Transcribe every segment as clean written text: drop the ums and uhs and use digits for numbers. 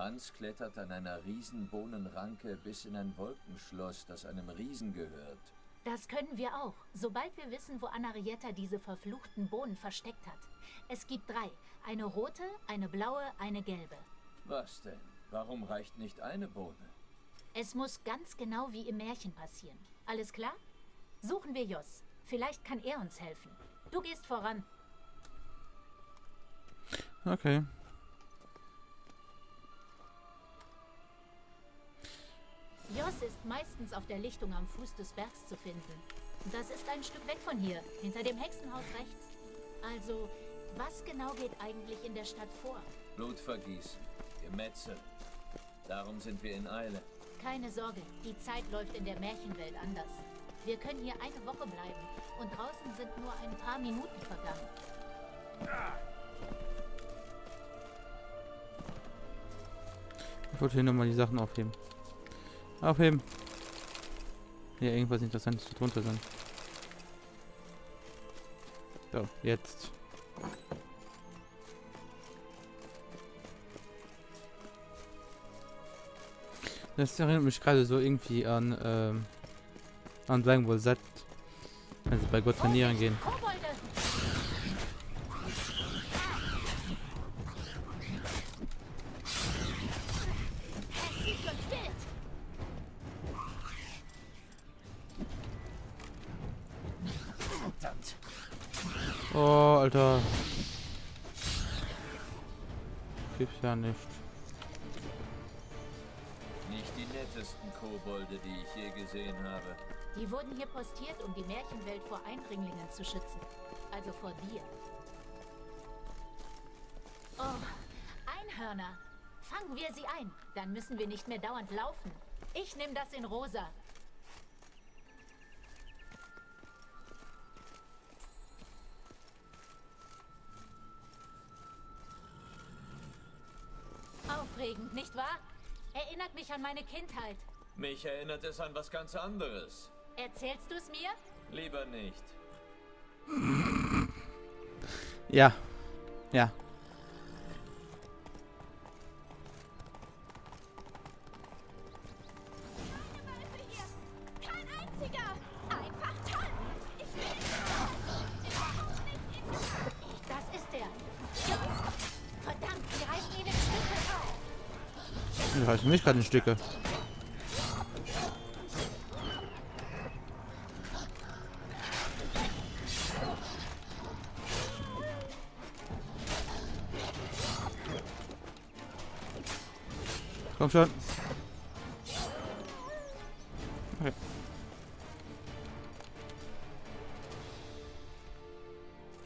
Hans klettert an einer Riesenbohnenranke bis in ein Wolkenschloss, das einem Riesen gehört. Das können wir auch, sobald wir wissen, wo Anarietta diese verfluchten Bohnen versteckt hat. Es gibt 3. Eine rote, eine blaue, eine gelbe. Was denn? Warum reicht nicht eine Bohne? Es muss ganz genau wie im Märchen passieren. Alles klar? Suchen wir Jos. Vielleicht kann er uns helfen. Du gehst voran. Okay. Jos ist meistens auf der Lichtung am Fuß des Bergs zu finden. Das ist ein Stück weg von hier, hinter dem Hexenhaus rechts. Also, was genau geht eigentlich in der Stadt vor? Blutvergießen, Gemetzel. Darum sind wir in Eile. Keine Sorge, die Zeit läuft in der Märchenwelt anders. Wir können hier eine Woche bleiben und draußen sind nur ein paar Minuten vergangen. Ich wollte hier nochmal die Sachen aufheben. Aufheben. Hier irgendwas Interessantes drunter sein. So, jetzt. Das erinnert mich gerade so irgendwie an Dragon Ball Z. Wenn sie bei Gott trainieren gehen. Kobolde! Oh, Alter. Gibt's ja nicht. Nicht die nettesten Kobolde, die ich je gesehen habe. Die wurden hier postiert, um die Märchenwelt vor Eindringlingen zu schützen. Also vor dir. Oh, Einhörner. Fangen wir sie ein. Dann müssen wir nicht mehr dauernd laufen. Ich nehme das in rosa. Aufregend, nicht wahr? Erinnert mich an meine Kindheit. Mich erinnert es an was ganz anderes. Erzählst du es mir? Lieber nicht. Ja. Ja. Kein einziger! Einfach toll! Das ist er! Verdammt, wir reißen ihn in Stücke! Die reißen mich gerade in Stücke. Komm schon. Okay.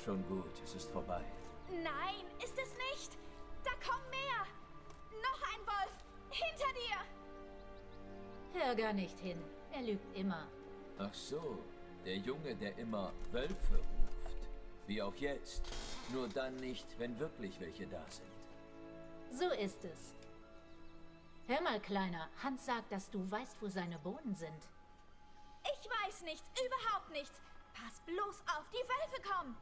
Schon gut, es ist vorbei. Nein, ist es nicht. Da kommen mehr. Noch ein Wolf. Hinter dir. Hör gar nicht hin. Er lügt immer. Ach so, der Junge, der immer Wölfe ruft. Wie auch jetzt. Nur dann nicht, wenn wirklich welche da sind. So ist es. Hör mal, Kleiner. Hans sagt, dass du weißt, wo seine Bohnen sind. Ich weiß nichts, überhaupt nichts. Pass bloß auf, die Wölfe kommen.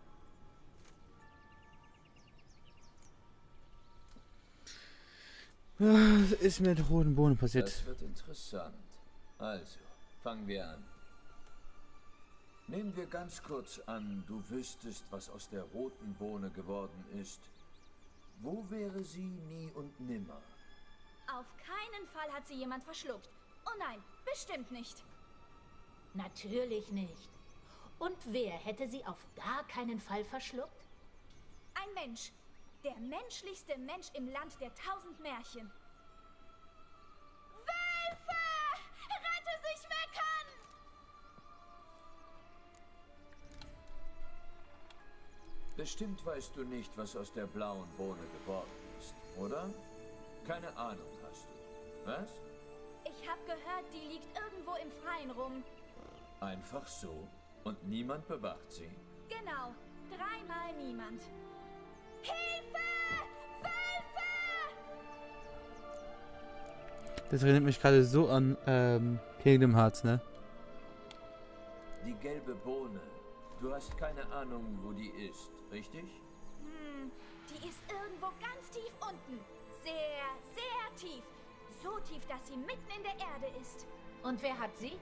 Was ist mit der roten Bohne passiert? Das wird interessant. Also, fangen wir an. Nehmen wir ganz kurz an, du wüsstest, was aus der roten Bohne geworden ist. Wo wäre sie nie und nimmer? Auf keinen Fall hat sie jemand verschluckt. Oh nein, bestimmt nicht. Natürlich nicht. Und wer hätte sie auf gar keinen Fall verschluckt? Ein Mensch. Der menschlichste Mensch im Land der 1000 Märchen. Wölfe! Rette sich, wer kann! Bestimmt weißt du nicht, was aus der blauen Bohne geworden ist, oder? Keine Ahnung hast du. Was? Ich hab gehört, die liegt irgendwo im Freien rum. Einfach so? Und niemand bewacht sie? Genau, 3-mal niemand. Hilfe! Wölfe! Das erinnert mich gerade so an Kingdom Hearts, ne? Die gelbe Bohne. Du hast keine Ahnung, wo die ist, richtig? Die ist irgendwo ganz tief unten. sehr, sehr tief. So tief, dass sie mitten in der Erde ist. Und wer hat sie?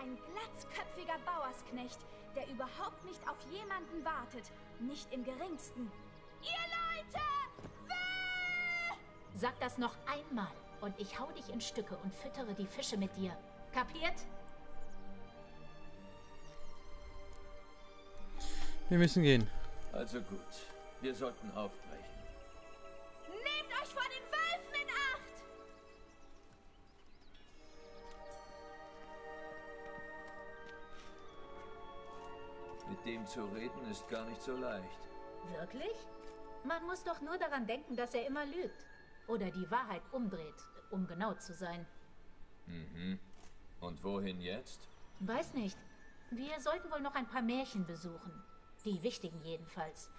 Ein glatzköpfiger Bauersknecht, der überhaupt nicht auf jemanden wartet. Nicht im geringsten. Ihr Leute! Sag das noch einmal und ich hau dich in Stücke und füttere die Fische mit dir. Kapiert? Wir müssen gehen. Also gut, wir sollten aufbrechen. Nehmt euch vor den Wölfen in Acht! Mit dem zu reden ist gar nicht so leicht. Wirklich? Man muss doch nur daran denken, dass er immer lügt. Oder die Wahrheit umdreht, um genau zu sein. Und wohin jetzt? Weiß nicht. Wir sollten wohl noch ein paar Märchen besuchen. Die wichtigen jedenfalls.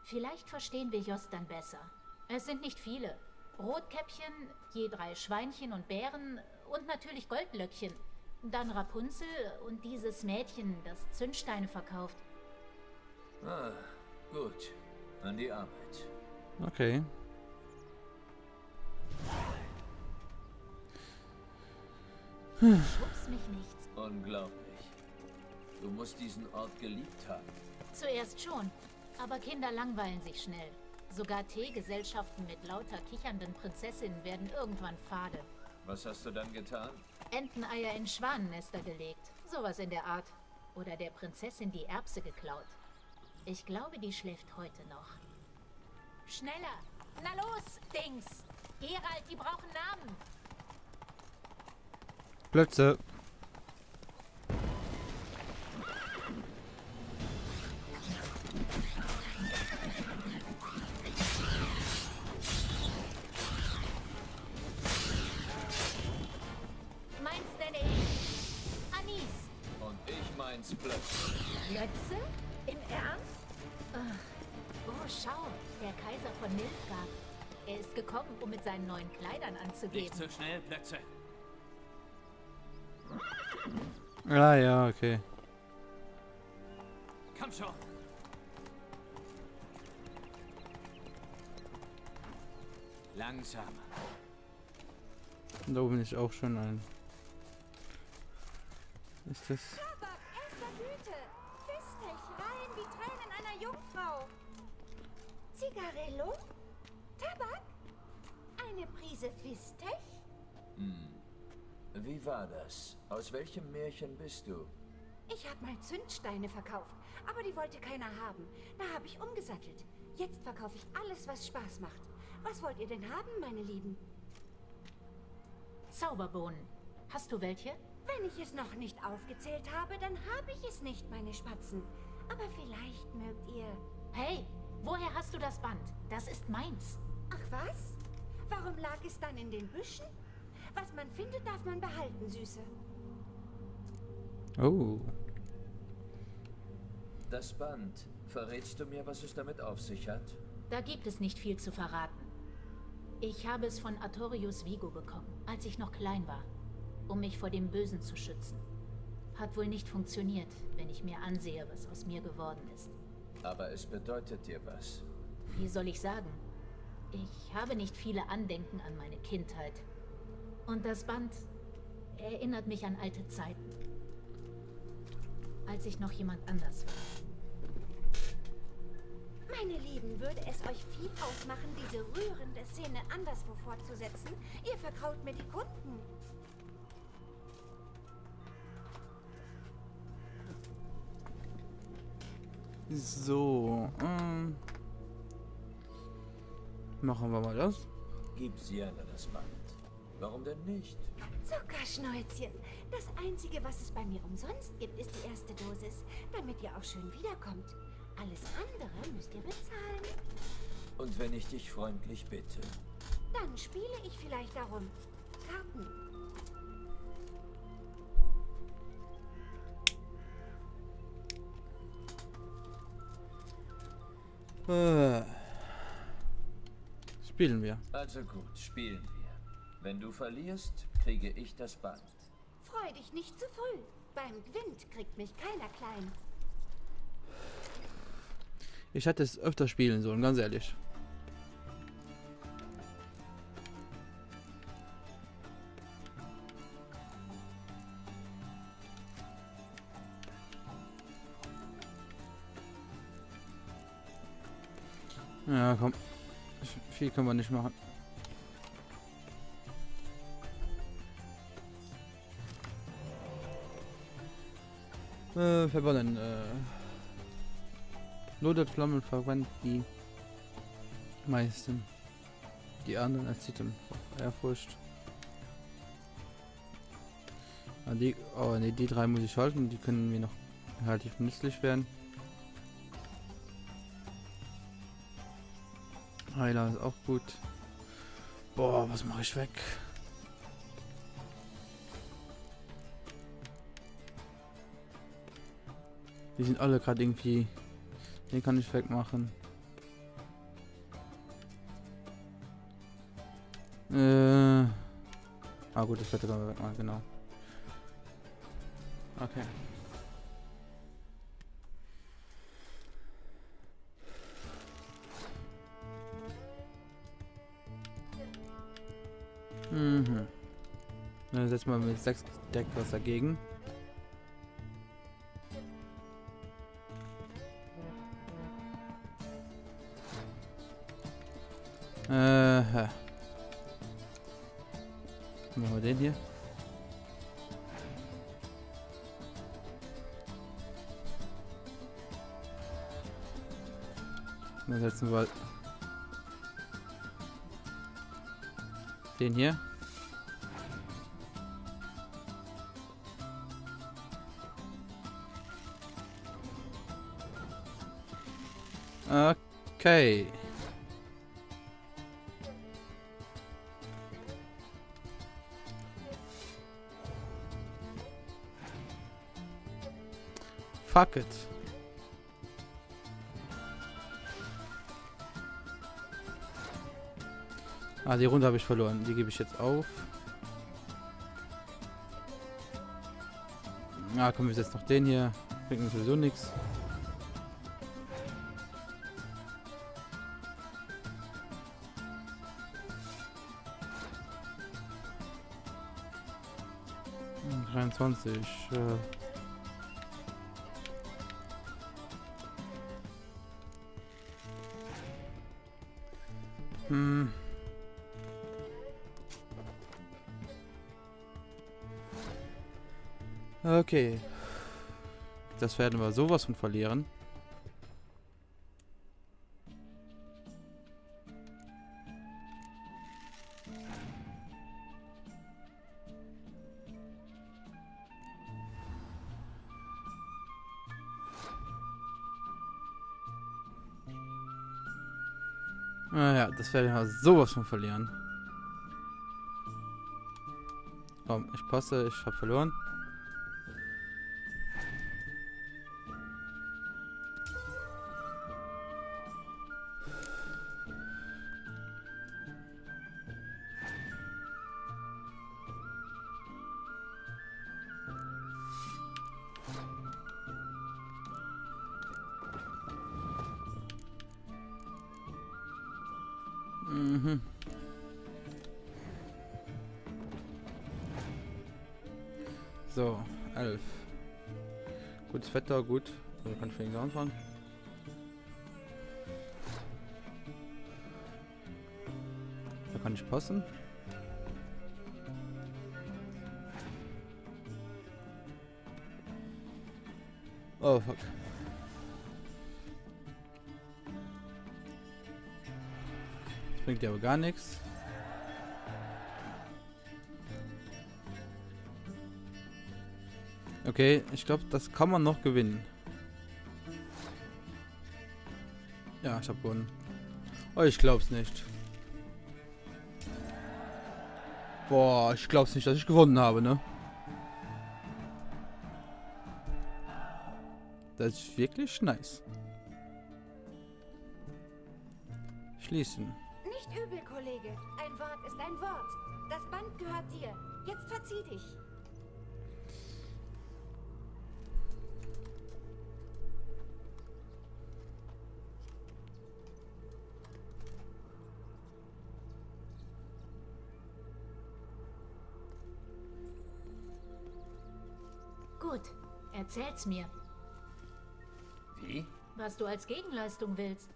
Vielleicht verstehen wir Jost dann besser. Es sind nicht viele. Rotkäppchen, je 3 Schweinchen und Bären und natürlich Goldlöckchen. Dann Rapunzel und dieses Mädchen, das Zündsteine verkauft. Ah, gut. An die Arbeit. Okay. Schubs mich nichts. Unglaublich. Du musst diesen Ort geliebt haben. Zuerst schon. Aber Kinder langweilen sich schnell. Sogar Teegesellschaften mit lauter kichernden Prinzessinnen werden irgendwann fade. Was hast du dann getan? Enteneier in Schwanennester gelegt. Sowas in der Art. Oder der Prinzessin die Erbse geklaut. Ich glaube, die schläft heute noch. Schneller! Na los, Dings! Geralt, die brauchen Namen! Plötze. Meins nenne ich Anis. Und ich meins Plötze. Plötze? Im Ernst? Oh, schau, der Kaiser von Nilfgaard. Er ist gekommen, um mit seinen neuen Kleidern anzugeben. Nicht so schnell, Plötze. Ah ja, okay. Komm schon. Langsamer. Da oben ist auch schon ein. Ist das? Tabak, erster Güte. Fistech, rein wie Tränen einer Jungfrau. Zigarillo? Tabak? Eine Prise Fistech? Wie war das? Aus welchem Märchen bist du? Ich habe mal Zündsteine verkauft, aber die wollte keiner haben. Da habe ich umgesattelt. Jetzt verkaufe ich alles, was Spaß macht. Was wollt ihr denn haben, meine Lieben? Zauberbohnen. Hast du welche? Wenn ich es noch nicht aufgezählt habe, dann habe ich es nicht, meine Spatzen. Aber vielleicht mögt ihr... Hey, woher hast du das Band? Das ist meins. Ach was? Warum lag es dann in den Büschen? Was man findet, darf man behalten, Süße. Oh. Das Band. Verrätst du mir, was es damit auf sich hat? Da gibt es nicht viel zu verraten. Ich habe es von Artorius Vigo bekommen, als ich noch klein war, um mich vor dem Bösen zu schützen. Hat wohl nicht funktioniert, wenn ich mir ansehe, was aus mir geworden ist. Aber es bedeutet dir was. Wie soll ich sagen? Ich habe nicht viele Andenken an meine Kindheit. Und das Band erinnert mich an alte Zeiten. Als ich noch jemand anders war. Meine Lieben, würde es euch viel ausmachen, diese rührende Szene anderswo fortzusetzen? Ihr verkraut mir die Kunden. So. Machen wir mal das. Gib Sienna das Band. Warum denn nicht? Zuckerschnäuzchen. Das Einzige, was es bei mir umsonst gibt, ist die erste Dosis, damit ihr auch schön wiederkommt. Alles andere müsst ihr bezahlen. Und wenn ich dich freundlich bitte? Dann spiele ich vielleicht darum. Karten. Spielen wir. Also gut, spielen wir. Wenn du verlierst, kriege ich das Band. Freu dich nicht zu früh. Beim Gwint kriegt mich keiner klein. Ich hätte es öfter spielen sollen, ganz ehrlich. Ja, komm. Viel können wir nicht machen. Verbrennen. Lodet Flammen verwendet die meisten. Die anderen erzieht dann Ehrfurcht. Oh ne, die drei muss ich halten. Die können mir noch relativ nützlich werden. Heiler ist auch gut. Boah, was mache ich weg? Die sind alle gerade irgendwie. Den kann ich wegmachen. Ah gut, das Wetter können wir wegmachen, genau. Okay. Mhm. Dann setzen wir mit 6 Deck was dagegen. Machen wir den hier. Dann setzen wir den hier. Okay. Fuck it. Ah, die Runde habe ich verloren. Die gebe ich jetzt auf. Ah, komm, wir setzen noch den hier. Bringt uns sowieso nichts. Hm, 23. Okay. Das werden wir sowas von verlieren. Naja, das werden wir sowas von verlieren. Komm, ich passe, ich habe verloren. Mhm. So, 11. Gutes Wetter, gut. Also kann ich wenigstens anfangen. Da kann ich passen. Oh fuck. Das bringt dir aber gar nichts. Okay, ich glaube, das kann man noch gewinnen. Ja, ich habe gewonnen. Oh, ich glaub's nicht. Boah, ich glaub's nicht, dass ich gewonnen habe, ne? Das ist wirklich nice. Schließen. Nicht übel, Kollege. Ein Wort ist ein Wort. Das Band gehört dir. Jetzt verzieh dich. Gut, erzähl's mir, Wie? was du als Gegenleistung willst.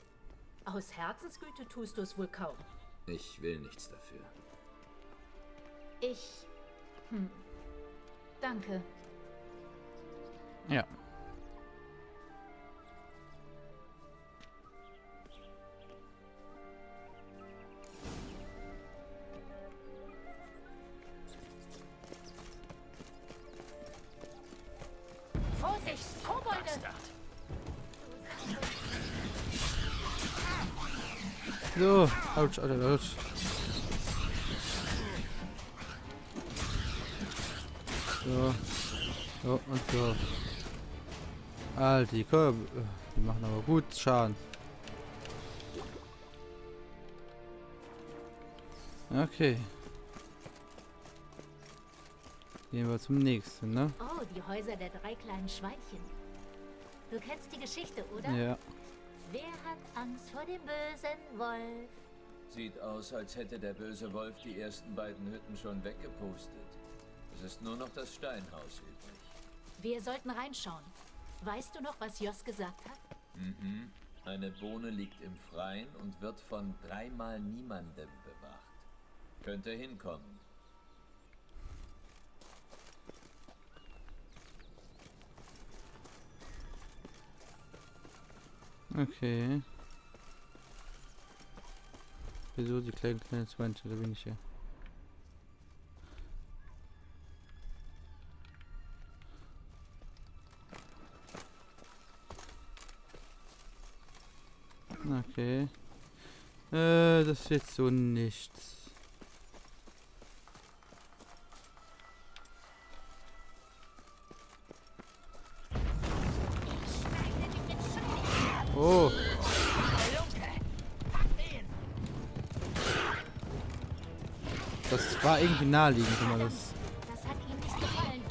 Aus Herzensgüte tust du es wohl kaum. Ich will nichts dafür. Danke. Ja. Vorsicht, Kobolde! So, ouch, ouch. So. So und so. Alter, die Körbe, die machen aber gut Schaden. Okay. Gehen wir zum nächsten, ne? Oh, die Häuser der 3 kleinen Schweinchen. Du kennst die Geschichte, oder? Ja. Wer hat Angst vor dem bösen Wolf? Sieht aus, als hätte der böse Wolf die ersten beiden Hütten schon weggepustet. Es ist nur noch das Steinhaus übrig. Wir sollten reinschauen. Weißt du noch, was Jos gesagt hat? Mhm. Eine Bohne liegt im Freien und wird von 3-mal niemandem bewacht. Könnte hinkommen. Okay. Wieso die kleine Schweinchen, da bin ich ja. Okay. Das ist jetzt so nichts. Oh. Das war irgendwie naheliegend, wenn man das. Das hat ihm nicht gefallen.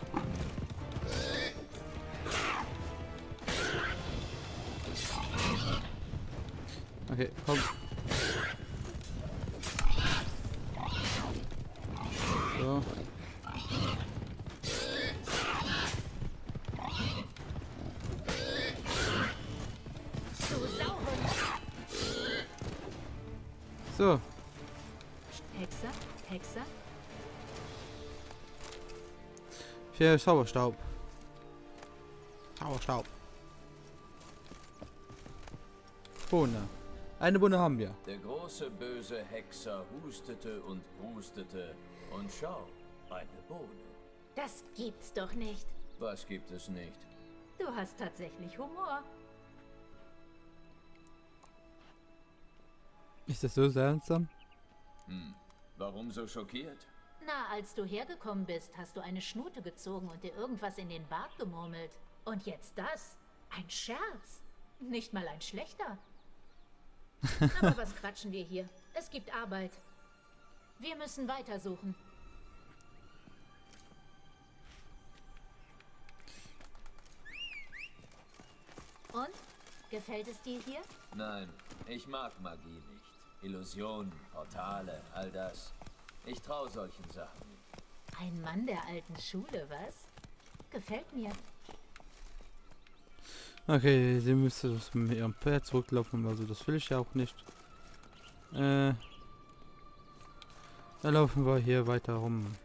Okay, komm. So. So. Hexer? Hexer? Für Zauberstaub. Zauberstaub. Bohne. Eine Bohne haben wir. Der große böse Hexer hustete und prustete. Und schau, eine Bohne. Das gibt's doch nicht. Was gibt es nicht? Du hast tatsächlich Humor. Ist das so seltsam? Warum so schockiert? Na, als du hergekommen bist, hast du eine Schnute gezogen und dir irgendwas in den Bart gemurmelt. Und jetzt das? Ein Scherz. Nicht mal ein schlechter. Aber was quatschen wir hier? Es gibt Arbeit. Wir müssen weitersuchen. Und? Gefällt es dir hier? Nein, ich mag Magie nicht. Illusionen, Portale, all das. Ich traue solchen Sachen nicht. Ein Mann der alten Schule, was? Gefällt mir. Okay, sie müsste das mit ihrem Pferd zurücklaufen, also das will ich ja auch nicht. Dann laufen wir hier weiter rum.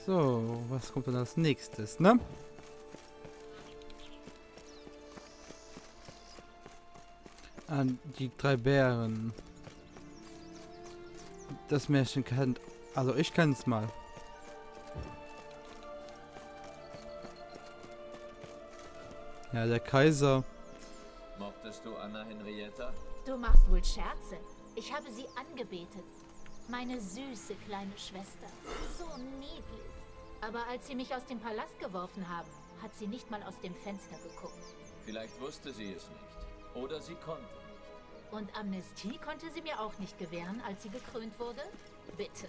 So, was kommt dann als nächstes, ne? An die 3 Bären. Das Märchen kennt. Also ich kenne es mal. Ja, der Kaiser. Mochtest du Anna Henrietta? Du machst wohl Scherze. Ich habe sie angebetet. Meine süße kleine Schwester. So niedlich. Aber als sie mich aus dem Palast geworfen haben, hat sie nicht mal aus dem Fenster geguckt. Vielleicht wusste sie es nicht. Oder sie konnte nicht. Und Amnestie konnte sie mir auch nicht gewähren, als sie gekrönt wurde? Bitte.